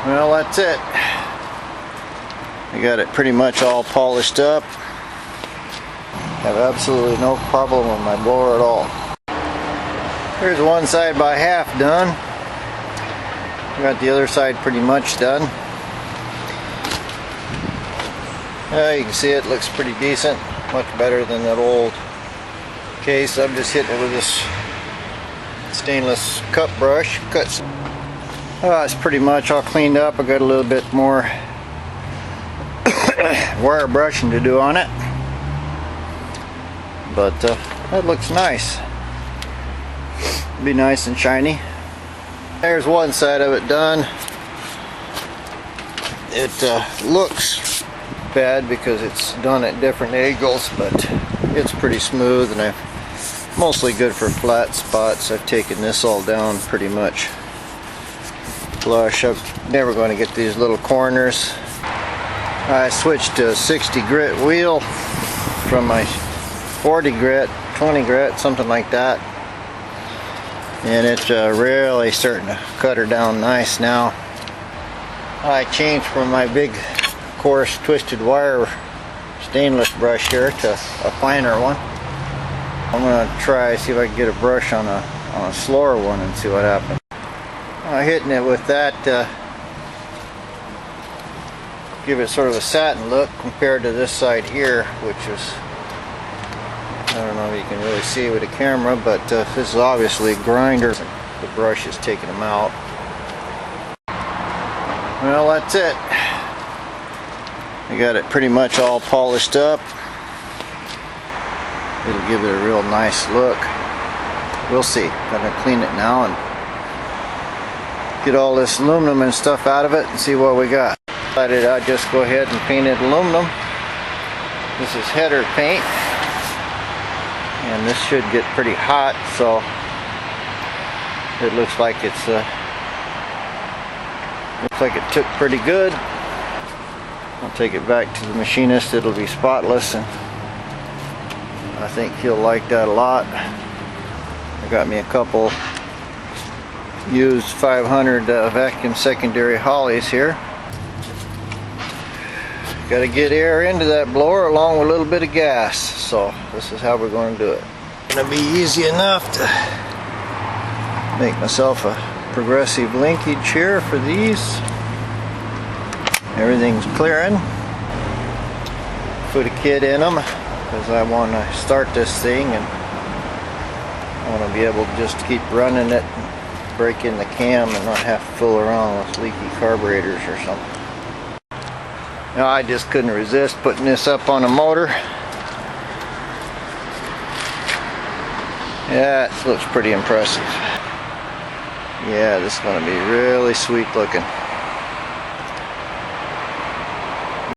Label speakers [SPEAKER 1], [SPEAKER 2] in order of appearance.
[SPEAKER 1] Well, that's it. I got it pretty much all polished up. Have absolutely no problem with my blower at all. Here's one side by half done. Got the other side pretty much done. You can see it looks pretty decent, much better than that old case. I'm just hitting it with this stainless cup brush. It's pretty much all cleaned up. I got a little bit more wire brushing to do on it, but that looks nice. Be nice and shiny. There's one side of it done. It looks bad because it's done at different angles, but it's pretty smooth, and mostly good for flat spots. I've taken this all down pretty much flush. I'm never going to get these little corners. I switched to a 60 grit wheel from my 40 grit, 20 grit, something like that, and it's really starting to cut her down nice now. I changed from my big coarse twisted wire stainless brush here to a finer one. I'm going to try see if I can get a brush on a slower one and see what happens. Hitting it with that give it sort of a satin look compared to this side here, which is, I don't know if you can really see with the camera, but this is obviously a grinder. The brush is taking them out. Well, that's it. I got it pretty much all polished up. It'll give it a real nice look. We'll see. I'm gonna clean it now and get all this aluminum and stuff out of it and see what we got. Decided I'd just go ahead and paint it aluminum. This is header paint, and this should get pretty hot, so it looks like it took pretty good. I'll take it back to the machinist. It'll be spotless, and I think he'll like that a lot. I got me a couple used 500 vacuum secondary hollies here. Got to get air into that blower along with a little bit of gas, so this is how we're going to do it. It's going to be easy enough to make myself a progressive linkage here for these. Everything's clearing. Put a kit in them because I want to start this thing, and I want to be able to just keep running it and break in the cam and not have to fool around with leaky carburetors or something. Now, I just couldn't resist putting this up on a motor. Yeah, it looks pretty impressive. Yeah, this is going to be really sweet looking.